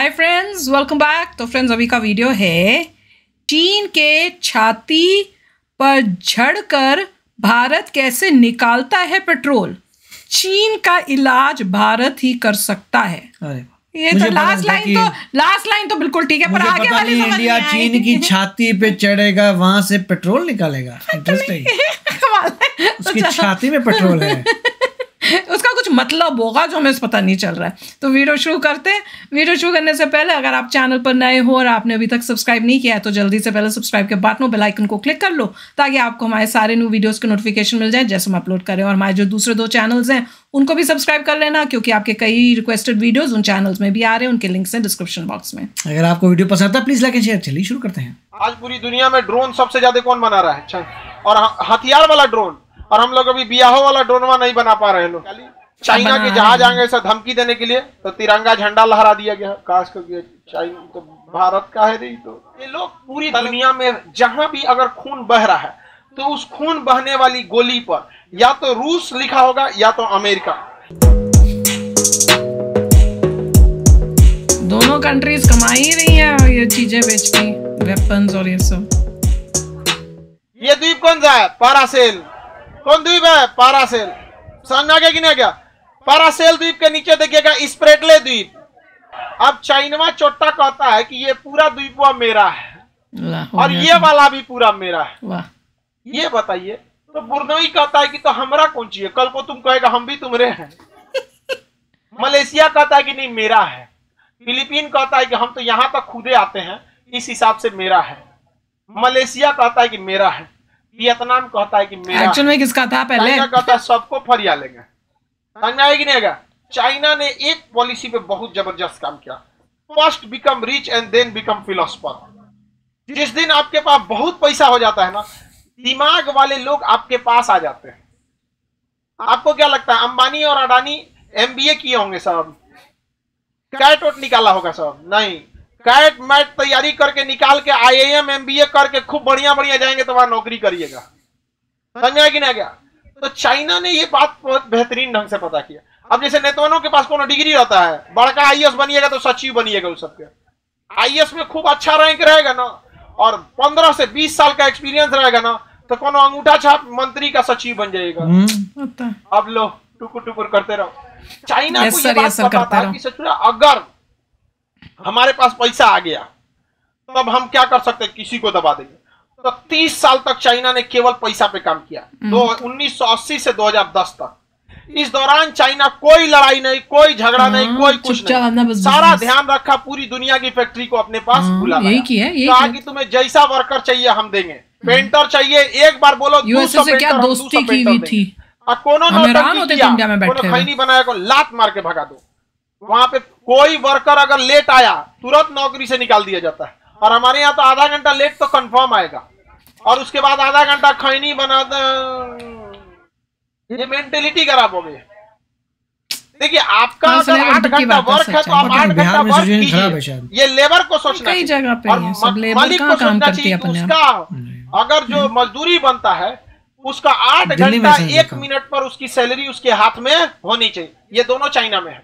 Hi friends, welcome back. तो friends, अभी का वीडियो है चीन के छाती पर झड़कर भारत कैसे निकालता है पेट्रोल। चीन का इलाज भारत ही कर सकता है। ये तो लास्ट लाइन तो बिल्कुल ठीक है, पर आगे वाली समझ इंडिया चीन की छाती पे चढ़ेगा, वहां से पेट्रोल निकालेगा। इंटरेस्टिंग। उसकी छाती में पेट्रोल है। उसका कुछ मतलब होगा जो हमें पता नहीं चल रहा है। तो वीडियो शुरू करते हैं। वीडियो शुरू करने से पहले अगर आप चैनल पर नए हो और आपने अभी तक सब्सक्राइब नहीं किया है तो जल्दी से पहले सब्सक्राइब के बटन बेल आइकन को क्लिक कर लो ताकि आपको हमारे सारे न्यू वीडियोस के नोटिफिकेशन मिल जाए जैसे हम अपलोड करें। और हमारे जो दूसरे 2 चैनल्स हैं उनको भी सब्सक्राइब कर लेना, क्योंकि आपके कई रिक्वेस्टेड वीडियोस उन चैनल्स में भी आ रहे हैं। उनके लिंक्स हैं डिस्क्रिप्शन बॉक्स में। अगर आपको वीडियो पसंद आता है प्लीज लाइक एंड शेयर। चलिए शुरू करते हैं। आज पूरी दुनिया में ड्रोन सबसे ज्यादा कौन बना रहा है? और हथियार वाला ड्रोन। और हम लोग अभी बियाहों वाला ड्रोन नहीं बना पा रहे हैं लोग। चाइना के जहाज आएंगे ऐसा धमकी देने के लिए तो तिरंगा झंडा लहरा दिया गया। काश करके चाइना तो भारत का है नहीं। तो ये लोग पूरी दुनिया में जहां भी अगर खून बह रहा है तो उस खून बहने वाली गोली पर या तो रूस लिखा होगा या तो अमेरिका। दोनों कंट्रीज कमा ही रही है ये चीजें बेच के, वेपन्स और ये सब। ये द्वीप कौन सा है? पारासेल। कौन द्वीप है? पारासेल। समझ आ गया कि नहीं? क्या पारासेल द्वीप के नीचे देखिएगा स्प्रेटले द्वीप। अब चाइना चोट्टा कहता है कि ये पूरा द्वीप मेरा है और ये वाला भी पूरा मेरा है। ये बताइए। तो बुर्नोई कहता है कि तो हमरा कौन चाहिए? कल को तुम कहेगा हम भी तुम्हारे हैं। मलेशिया कहता है कि नहीं मेरा है। फिलीपीन कहता है कि हम तो यहाँ तक खुदे आते हैं, इस हिसाब से मेरा है। मलेशिया कहता है कि मेरा है। वियतनाम कहता है कि मेरा। एक्चुअल में किसका था पहले? चाइना कहता है सबको फरिया लेंगे। समझ में आएगी नहीं आएगा? चाइना ने एक पॉलिसी पे बहुत जबरदस्त काम किया। First become rich and then become philosopher. जिस दिन आपके पास बहुत पैसा हो जाता है ना, दिमाग वाले लोग आपके पास आ जाते हैं। आपको क्या लगता है अंबानी और अडानी एमबीए किए होंगे साहब? कैट वोट निकाला होगा साहब? नहीं। कैट मैट तैयारी करके निकाल के आईआईएम एमबीए करके खूब बढ़िया बढ़िया जाएंगे तो वहां नौकरी करिएगा। समझ में आया कि नहीं गया? तो चाइना ने ये बात बहुत बेहतरीन ढंग से पता किया। अब जैसे नेताओं के पास कोनो डिग्री रहता है, बड़का आईएएस बनिएगा तो सचिव बनिएगा। उस सबके आईएएस में खूब अच्छा रैंक रहेगा ना और 15 से 20 साल का एक्सपीरियंस रहेगा ना तो कोनो अंगूठा छाप मंत्री का सचिव बन जाएगा। अब लो टुकुर टुकुर करते रहो। चाइना को ये बात पता था कि सच में अगर हमारे पास पैसा आ गया तो अब हम क्या कर सकते हैं? किसी को दबा देंगे। तो 30 साल तक चाइना ने केवल पैसा पे काम किया। 1980 से 2010 तक। इस दौरान चाइना कोई लड़ाई नहीं, कोई झगड़ा नहीं, कोई कुछ नहीं। सारा ध्यान रखा पूरी दुनिया की फैक्ट्री को अपने पास बुला लाया। कहा कि तुम्हें जैसा वर्कर चाहिए हम देंगे। पेंटर चाहिए, एक बार बोलो 200 पेंटर हम 200 पेंटर देंगे। और कोनो खैनी बनाया को लात मार के भगा दो। वहां पे कोई वर्कर अगर लेट आया तुरंत नौकरी से निकाल दिया जाता है। और हमारे यहाँ तो आधा घंटा लेट तो कंफर्म आएगा और उसके बाद आधा घंटा खैनी बना दे। ये मेंटेलिटी खराब हो गई। देखिए आपका अगर 8 घंटा वर्क है तो आप 8 घंटा वर्क कीजिए। ये लेबर को सोचना चाहिए और मालिक को सोचना चाहिए। उसका अगर जो मजदूरी बनता है उसका 8 घंटा 1 मिनट पर उसकी सैलरी उसके हाथ में होनी चाहिए। ये दोनों चाइना में है।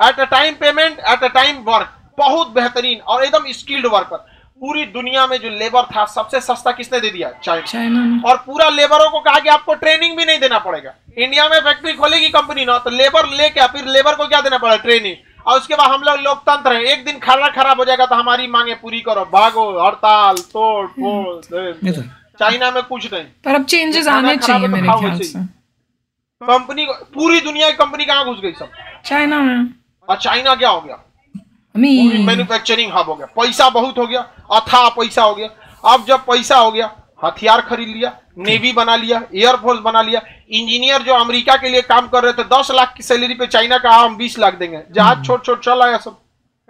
At a time payment, at a time work. बहुत बेहतरीन और एकदम स्किल्ड वर्कर। पूरी दुनिया में जो लेबर था सबसे सस्ता किसने दे दिया? चाइना। और पूरा लेबरों को कहा कि आपको ट्रेनिंग भी नहीं देना पड़ेगा। इंडिया में फैक्ट्री खोलेगी कंपनी ना तो लेबर लेके फिर लेबर को क्या देना पड़ेगा? ट्रेनिंग। और उसके बाद हम लोग लोकतंत्र है, एक दिन खाना खराब हो जाएगा तो हमारी मांगे पूरी करो, भागो, हड़ताल, तोड़ फोड़। चाइना में कुछ नहीं। पर अब चेंजेस आने चाहिए मेरे ख्याल से। कंपनी पूरी दुनिया की कंपनी कहाँ घुस गई? सब चाइना में। और चाइना क्या हो गया? मैन्युफैक्चरिंग हब हो गया। पैसा बहुत हो गया, अथाह पैसा हो गया। अब जब पैसा हो गया हथियार खरीद लिया, नेवी बना लिया, एयरफोर्स बना लिया। इंजीनियर जो अमेरिका के लिए काम कर रहे थे 10 लाख की सैलरी पे चाइना का हम 20 लाख देंगे। जहाज छोट छोट चल आया सब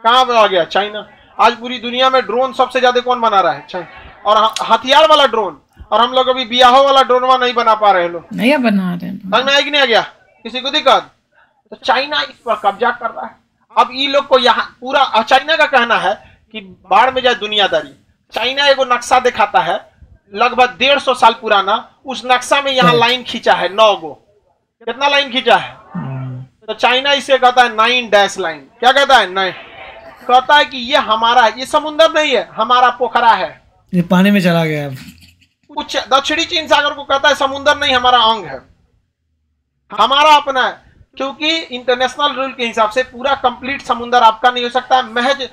कहाँ आ गया? चाइना। आज पूरी दुनिया में ड्रोन सबसे ज्यादा कौन बना रहा है? चाइना। और हथियार वाला ड्रोन। और हम लोग अभी बियाहों वाला ड्रोन नहीं बना पा रहे हैं लोग। नहीं बना रहे। समझ में आएगी नहीं आ गया? किसी को दिक्कत? तो चाइना इस पर कब्जा कर रहा है। अब ये लोग को यहाँ पूरा चाइना का कहना है कि बाढ़ में जाए दुनियादारी। चाइना एगो नक्शा दिखाता है लगभग 150 साल पुराना। उस नक्शा में यहाँ लाइन खींचा है 9 गो। कितना लाइन खींचा है? तो चाइना इसे कहता है 9 डैश लाइन। क्या कहता है? 9। कहता है कि ये हमारा है, ये समुंदर नहीं है, हमारा पोखरा है, ये पानी में चला गया। कुछ दक्षिणी चीन सागर को कहता है समुंदर नहीं, हमारा अंग है, हमारा अपना है, क्योंकि इंटरनेशनल रूल के हिसाब से पूरा कंप्लीट समुंदर आपका नहीं हो सकता। महज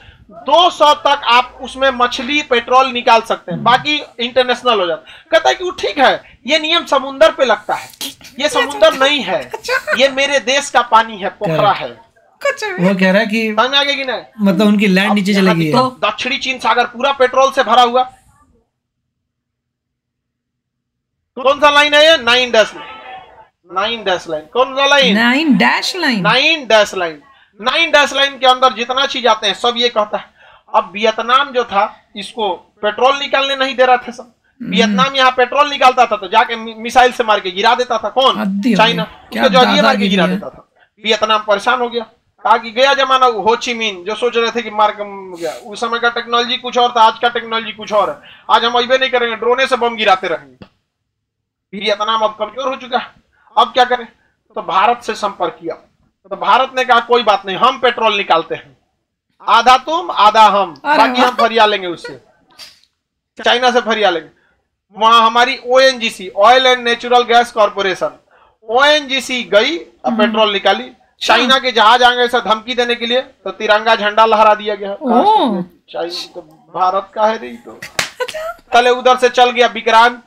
200 तक आप उसमें मछली पेट्रोल निकाल सकते हैं, बाकी इंटरनेशनल हो जाता। कहता है कि वो ठीक है, ये नियम समुंदर पे लगता है, ये समुंदर नहीं है, ये मेरे देश का पानी है, पोखरा है। वो कह रहा है कि समझ आ गया कि नहीं, मतलब उनकी लैंड नीचे चली गई है। दक्षिणी चीन सागर पूरा पेट्रोल से भरा हुआ। कौन सा लाइन है ये? 9 डैश लाइन। कौन सा line? 9 dash line. 9 dash line. 9 dash line के अंदर जितना चीज आते हैं सब ये कहता है। अब वियतनाम जो था इसको पेट्रोल निकालने नहीं दे रहा था सब। वियतनाम यहाँ पेट्रोल निकालता था तो जाके मिसाइल से मार के गिरा देता था। कौन? चाइना। उसके जरिए मार के गिरा देता था। वियतनाम परेशान हो गया, कहा कि गया जमाना हो ची मिन जो सोच रहे थे कि मार गया। उस समय का टेक्नोलॉजी कुछ और था, आज का टेक्नोलॉजी कुछ और है। आज हम अबे नहीं करेंगे, ड्रोने से बम गिराते रहेंगे। वियतनाम अब कमजोर हो चुका है, अब क्या करें? तो भारत से संपर्क किया, तो भारत ने कहा कोई बात नहीं, हम पेट्रोल निकालते हैं, आधा तुम आधा हम, बाकी हम फरिया लेंगे उससे, चाइना से फरिया लेंगे। वहां हमारी ONGC oil and natural gas corporation ONGC गई, अब पेट्रोल निकाली। चाइना के जहाज आएंगे ऐसा धमकी देने के लिए तो तिरंगा झंडा लहरा दिया गया। चाइना तो भारत का है नहीं, तो तले उधर से चल गया विक्रांत।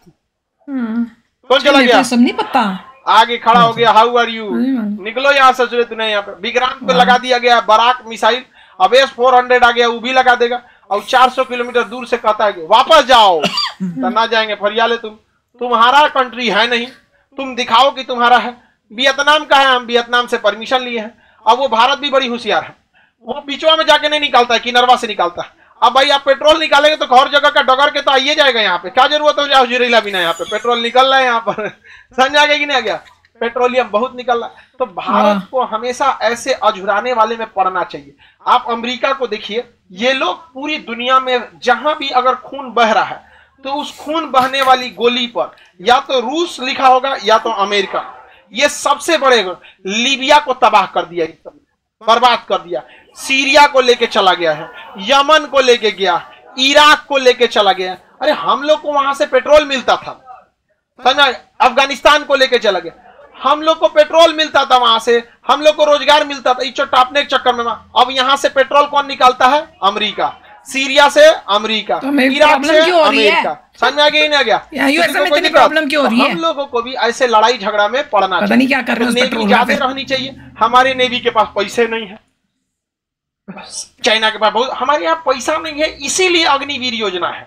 कौन चला गया? सब नहीं पता। आगे खड़ा हो गया, हाउ आर यू, निकलो यहाँ से, सूर्य तूने यहाँ पे। विक्रांत पे लगा दिया गया बराक मिसाइल। अब S-400 आ गया, वो भी लगा देगा। और 400 किलोमीटर दूर से कहता है कि वापस जाओ। तो ना जाएंगे, फरियाले तुम्हारा कंट्री है नहीं, तुम दिखाओ कि तुम्हारा है। वियतनाम का है, हम वियतनाम से परमिशन लिए हैं। अब वो भारत भी बड़ी होशियार है, वो बीचवा में जाके नहीं निकालता है, किनरवा से निकालता है। अब भाई आप पेट्रोल निकालेंगे तो हर जगह का डगर के तो आइए जाएगा यहाँ पे, क्या जरूरत हो जाओ जिरेला बिना, यहाँ पे पेट्रोल निकल रहा है यहाँ पर। समझ आ गया कि नहीं आ गया? पेट्रोलियम बहुत निकल रहा है। तो भारत को हमेशा ऐसे अझुराने वाले में पड़ना चाहिए। आप अमेरिका को देखिए, ये लोग पूरी दुनिया में जहां भी अगर खून बह रहा है तो उस खून बहने वाली गोली पर या तो रूस लिखा होगा या तो अमेरिका। ये सबसे बड़े, लीबिया को तबाह कर दिया, बर्बाद कर दिया, सीरिया को लेके चला गया है, यमन को लेके गया, इराक को लेके चला गया। अरे हम लोग को वहां से पेट्रोल मिलता था, समझा? अफगानिस्तान को लेके चला गया, हम लोग को पेट्रोल मिलता था वहां से, हम लोग को रोजगार मिलता था। इस टापने के चक्कर में अब यहाँ से पेट्रोल कौन निकालता है? अमेरिका। सीरिया से अमेरिका, इराक से अमेरिका। समझ में आ गया? नहीं आ गया? प्रॉब्लम क्यों हो रही है? हम लोगों को भी ऐसे लड़ाई झगड़ा में पड़ना चाहिए। क्या कर रहे हैं? नेवी ज्यादा रहनी चाहिए। हमारे नेवी के पास पैसे नहीं है, चाइना के पास बहुत, हमारे यहाँ पैसा नहीं है, इसीलिए अग्निवीर योजना है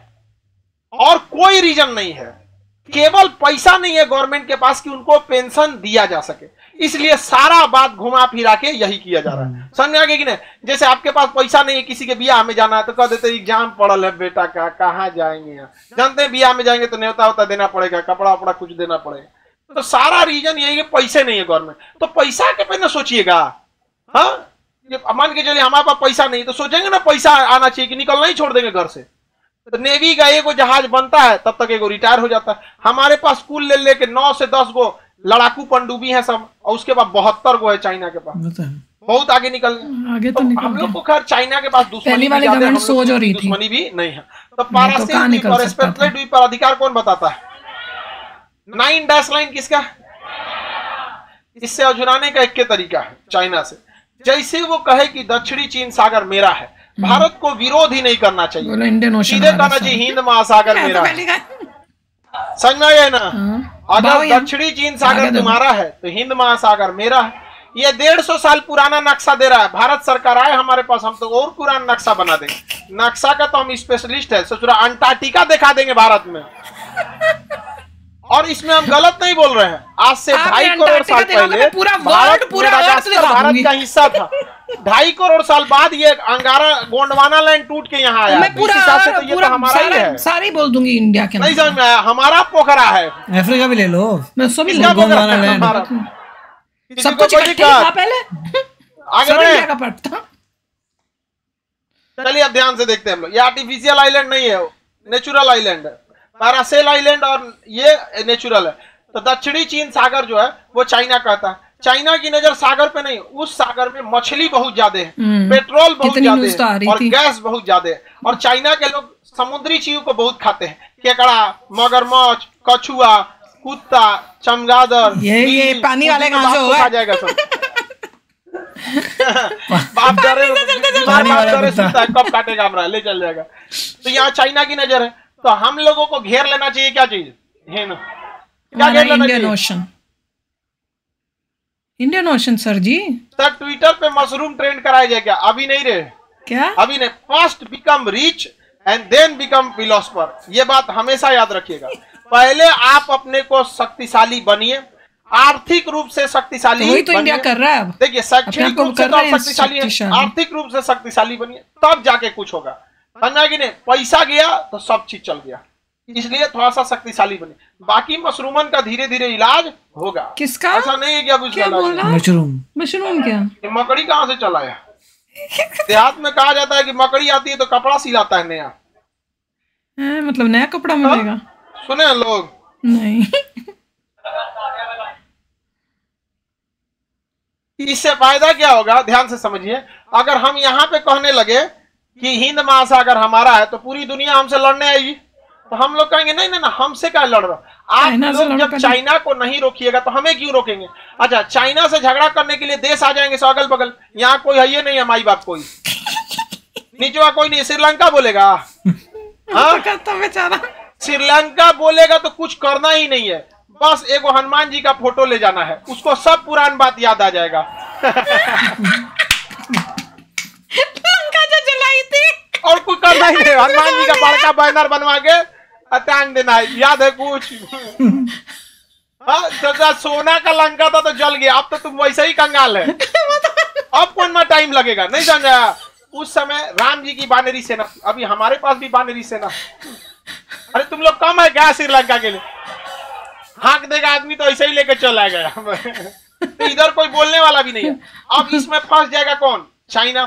और कोई रीजन नहीं है। केवल पैसा नहीं है गवर्नमेंट के पास कि उनको पेंशन दिया जा सके, इसलिए सारा बात घुमा फिरा के यही किया जा रहा है। समझ में आ गया कि नहीं? जैसे आपके पास पैसा नहीं है, किसी के ब्याह में जाना है तो कह देते एग्जाम पड़ल है बेटा का, कहाँ जाएंगे? जानते हैं ब्याह में जाएंगे तो न्योता होता देना पड़ेगा, कपड़ा वपड़ा कुछ देना पड़ेगा। तो सारा रीजन यही है, पैसे नहीं है गवर्नमेंट। तो पैसा के पे ना सोचिएगा। हाँ, मान के चलिए हमारे पास पैसा नहीं तो सोचेंगे ना पैसा आना चाहिए कि निकलना ही छोड़ देंगे घर से। तो नेवी का एगो जहाज बनता है तब तक एगो रिटायर हो जाता है। हमारे पास कुल ले लेके 9 से 10 गो लड़ाकू पनडुब्बी है सब, और उसके बाद 72 गो है चाइना के पास। बहुत आगे निकल गए। तो हम लोग को खैर चाइना के पास दुश्मनी भी नहीं है। तो पारासीट और स्पेशल द्वीप पर अधिकार कौन बताता है? 9 डैश लाइन किसका? इससे अझुराने का एक तरीका है चाइना से। जैसे वो कहे कि दक्षिणी चीन सागर मेरा है, भारत को विरोध ही नहीं करना चाहिए, सीधे कहना चाहिए हिंद महासागर मेरा है। समझ में आया ना? अगर दक्षिणी चीन सागर तुम्हारा है तो हिंद महासागर मेरा है। ये 150 साल पुराना नक्शा दे रहा है भारत सरकार। आए हमारे पास, हम तो और पुराना नक्शा बना देंगे। नक्शा का तो हम स्पेशलिस्ट है, सोच रहा अंटार्कटिका दिखा देंगे भारत में। और इसमें हम गलत नहीं बोल रहे हैं। आज से 2.5 करोड़ साल पहले भारत का हिस्सा था। 2.5 करोड़ साल बाद ये अंगारा गोंडवाना लैंड टूट के यहाँ आया। मैं पूरा हिसाब से तो ये तो हमारा ही है। सारी बोल दूंगी इंडिया के। नहीं समझ में आया? हमारा पोखरा है। अफ्रीका भी ले लो, मैं सब गोंडवाना लैंड, सब कुछ इकट्ठे था पहले। आगे बढ़े, चलिए अब ध्यान से देखते हैं हम लोग। ये आर्टिफिशियल आइलैंड नहीं है, नेचुरल आइलैंड है। पैरासेल आइलैंड और ये नेचुरल है। तो दक्षिणी चीन सागर जो है वो चाइना कहता है। चाइना की नजर सागर पे नहीं, उस सागर में मछली बहुत ज्यादा है, पेट्रोल बहुत ज्यादा है और गैस बहुत ज्यादा है। और चाइना के लोग समुद्री चीजों को बहुत खाते हैं, केकड़ा, मगरमच्छ, कछुआ, कुत्ता, चमगादड़, ये पानी वाले कहां से होगा? खा जाएगा सब। बाप डरे सुनता है कब काटेगा हमारा, ले चल जाएगा। तो यहाँ चाइना की नजर है, तो हम लोगों को घेर लेना चाहिए क्या चीज? क्या घेर लेना चाहिए? Indian ocean. Indian ocean sir ji. Sir Twitter पे मशरूम ट्रेंड कराया जाए क्या? अभी नहीं रहे क्या? अभी नहीं। First become rich and then become philosopher, ये बात हमेशा याद रखिएगा। पहले आप अपने को शक्तिशाली बनिए, आर्थिक रूप से शक्तिशाली। वही तो इंडिया कर रहा है अब। देखिए शैक्षणिक रूप से तो आप शक्तिशाली हैं, आर्थिक रूप से शक्तिशाली बनिए, तब जाके कुछ होगा। समझा कि नहीं? पैसा गया तो सब चीज चल गया, इसलिए थोड़ा सा शक्तिशाली बने। बाकी मशरूमन का धीरे धीरे इलाज होगा। किसका? ऐसा नहीं है कि अब क्या बोल रहा? मशरूम क्या? मकड़ी कहाँ से चला है? देहात में कहा जाता है कि मकड़ी आती है तो कपड़ा सिलाता है नया। मतलब नया कपड़ा मिलेगा? सुने लोग? नहीं। इससे फायदा क्या होगा, ध्यान से समझिए। अगर हम यहाँ पे कहने लगे कि हिंद महासागर हमारा है तो पूरी दुनिया हमसे लड़ने आएगी, तो हम लोग कहेंगे नहीं नहीं, हमसे क्या लड़ रहा? आप लोग जब चाइना को नहीं रोकिएगा तो हमें क्यों रोकेंगे? अच्छा, चाइना से झगड़ा करने के लिए देश आ जाएंगे सो अगल बगल, यहाँ कोई है ये नहीं है, माई बाप कोई नीचवा कोई नहीं। श्रीलंका बोलेगा, बेचारा श्रीलंका बोलेगा तो कुछ करना ही नहीं है, बस एगो हनुमान जी का फोटो ले जाना है, उसको सब पुरान बात याद आ जाएगा। लंका जो जलाई थी, और कुछ करना ही नहीं, हनुमान जी का बड़का बैनर बनवा के टांग देना है, याद है कुछ? तो सोना का लंका था तो जल गया, अब तो तुम वैसे ही कंगाल है, अब कौन में टाइम लगेगा? नहीं समझा? उस समय राम जी की बानरी सेना, अभी हमारे पास भी बानरी सेना। अरे तुम लोग कम है क्या श्रीलंका के लिए? हाँक देगा आदमी तो ऐसे ही लेकर चला गया। तो इधर कोई बोलने वाला भी नहीं है। अब इसमें फंस जाएगा कौन? चाइना।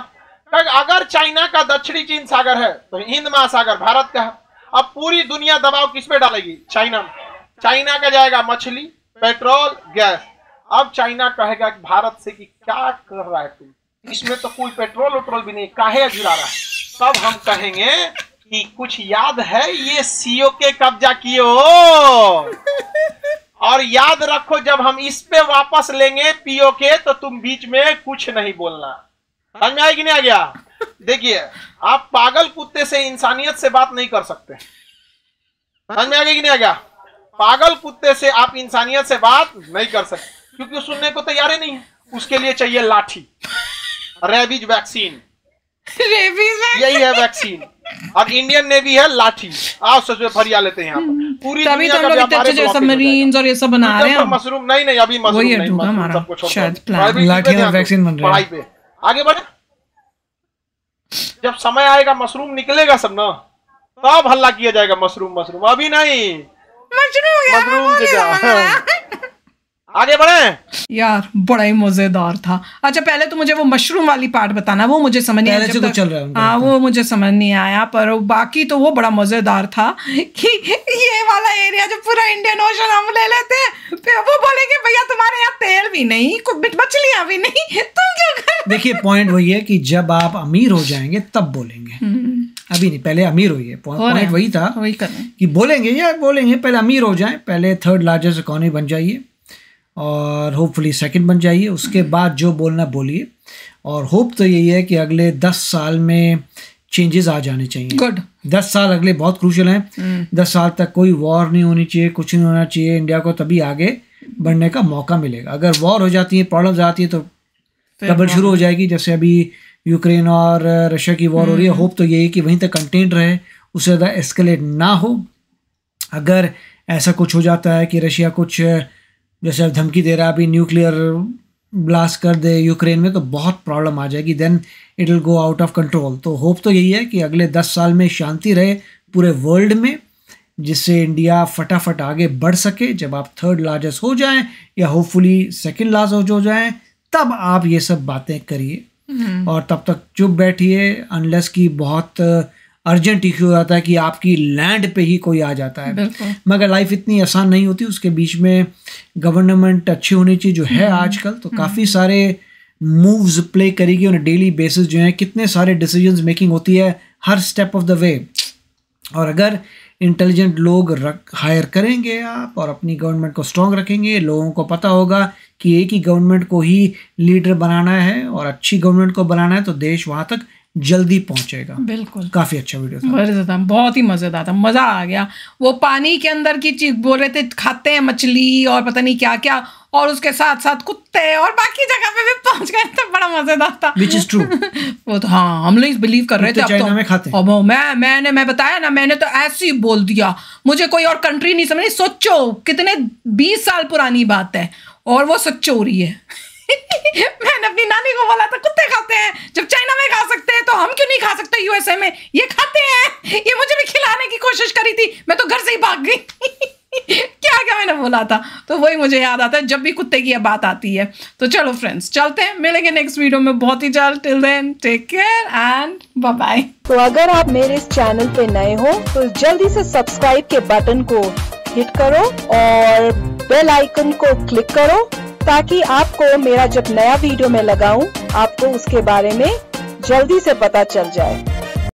अगर चाइना का दक्षिणी चीन सागर है तो हिंद महासागर भारत का है। अब पूरी दुनिया दबाव किस पे डालेगी? चाइना। चाइना का जाएगा मछली, पेट्रोल, गैस। अब चाइना कहेगा कि भारत से कि क्या कर रहा है तुम, इसमें तो कोई पेट्रोल वेट्रोल भी नहीं, काहे अझुरा रहा है? तब हम कहेंगे कि कुछ याद है ये सीओ के कब्जा किए हो, और याद रखो जब हम इस पे वापस लेंगे पीओ के तो तुम बीच में कुछ नहीं बोलना। समझ में आया कि नहीं आ गया? देखिए, आप पागल कुत्ते से इंसानियत से बात नहीं कर सकते। समझ में आ गया कि नहीं आ गया? पागल कुत्ते से आप इंसानियत से बात नहीं कर सकते, क्योंकि सुनने को तैयार ही नहीं है। उसके लिए चाहिए लाठी, रेबीज वैक्सीन, यही है वैक्सीन। और इंडियन नेवी है लाठी। आओ सच में फरिया लेते हैं यहाँ पर। पूरी तभी तो हम लोग इतने अच्छे सबमरीन्स और ये सब बना रहे हैं। मशरूम नहीं, अभी मशरूम नहीं, मशरूम सबको छोड़, लाठी और वैक्सीन बन रहा है। पढ़ाई पे आगे बढ़े। जब समय आएगा मशरूम निकलेगा सब ना, तब हल्ला किया जाएगा मशरूम मशरूम, अभी नहीं। मशरूम के क्या आगे बढ़े यार, बड़ा ही मजेदार था। अच्छा, पहले तो मुझे वो मशरूम वाली पार्ट बताना, वो मुझे समझ नहीं आया। तो चल रहा है, हाँ, वो मुझे समझ नहीं आया, पर बाकी तो वो बड़ा मजेदार था कि ये वाला एरिया जो पूरा इंडियन ओशन हम ले लेते हैं, फिर वो बोलेंगे भैया तुम्हारे यहाँ तेल भी नहीं, कुछ मछलियां भी नहीं, तुम क्यों कर? देखिए, पॉइंट वही है कि जब आप अमीर हो जाएंगे तब बोलेंगे, अभी नहीं, पहले अमीर होइए। पॉइंट वही था, वही कि बोलेंगे यार, बोलेंगे पहले अमीर हो जाएं, पहले थर्ड लार्जेस्ट इकोनॉमी बन जाइए और होपफुली सेकंड बन जाइए, उसके बाद जो बोलना बोलिए। और होप तो यही है कि अगले 10 साल में चेंजेस आ जाने चाहिए। गुड। 10 साल अगले बहुत क्रूशियल हैं। 10 साल तक कोई वॉर नहीं होनी चाहिए, कुछ नहीं होना चाहिए इंडिया को, तभी आगे बढ़ने का मौका मिलेगा। अगर वॉर हो जाती है, प्रॉब्लम्स आती है, तो ट्रबल शुरू हो जाएगी। जैसे अभी यूक्रेन और रशिया की वॉर हो रही है, होप तो यही कि वहीं तक कंटेंट रहे, उससे ज़्यादा एस्केलेट ना हो। अगर ऐसा कुछ हो जाता है कि रशिया कुछ जैसे अब धमकी दे रहा है अभी न्यूक्लियर ब्लास्ट कर दे यूक्रेन में, तो बहुत प्रॉब्लम आ जाएगी, then it will go out of control. तो होप तो यही है कि अगले 10 साल में शांति रहे पूरे वर्ल्ड में, जिससे इंडिया फटाफट आगे बढ़ सके। जब आप थर्ड लार्जेस्ट हो जाएं या होपफुली सेकंड लार्जेस्ट हो जाएं, तब आप ये सब बातें करिए। और तब तक चुप बैठिए, अनलेस कि बहुत अर्जेंट इश्यू हो जाता है कि आपकी लैंड पे ही कोई आ जाता है। बिल्कुल। मगर लाइफ इतनी आसान नहीं होती, उसके बीच में गवर्नमेंट अच्छी होनी चाहिए जो है आजकल, तो काफ़ी सारे मूव्स प्ले करेगी ऑन डेली बेसिस, जो है कितने सारे डिसीजंस मेकिंग होती है हर स्टेप ऑफ द वे। और अगर इंटेलिजेंट लोग हायर करेंगे आप और अपनी गवर्नमेंट को स्ट्रॉन्ग रखेंगे, लोगों को पता होगा कि एक ही गवर्नमेंट को ही लीडर बनाना है और अच्छी गवर्नमेंट को बनाना है, तो देश वहाँ तक जल्दी पहुंचेगा। बिल्कुल। काफी अच्छा वीडियो था, मजेदार, बहुत ही मजेदार था, मजा आ गया। वो पानी के अंदर की चीज बोल रहे थे, खाते हैं मछली और पता नहीं क्या क्या, और उसके साथ साथ कुत्ते और बाकी जगह पे भी पहुंच गए थे, बड़ा मजेदार था। Which is true। वो तो हाँ, हम लोग बिलीव कर रहे थे। चाइना में खाते हैं। अब मैं बताया ना, मैंने तो ऐसे ही बोल दिया, मुझे कोई और कंट्री नहीं समझ। सोचो कितने 20 साल पुरानी बात है और वो सच हो रही है। मैंने अपनी नानी को बोला था कुत्ते खाते हैं, जब चाइना में खा सकते हैं तो हम क्यों नहीं खा सकते? यूएसए में ये खाते हैं। ये मुझे भी खिलाने की कोशिश करी थी, मैं तो घर से ही भाग गई। क्या क्या मैंने बोला था, तो वही मुझे याद आता है जब भी कुत्ते की बात आती है। तो चलो फ्रेंड्स, चलते हैं, मिलेंगे नेक्स्ट वीडियो में बहुत ही जल्द। Till then take care and bye bye. तो अगर आप मेरे इस चैनल पे नए हो तो जल्दी से सब्सक्राइब के बटन को हिट करो और बेल आइकन को क्लिक करो, ताकि आपको मेरा जब नया वीडियो मैं लगाऊं आपको उसके बारे में जल्दी से पता चल जाए।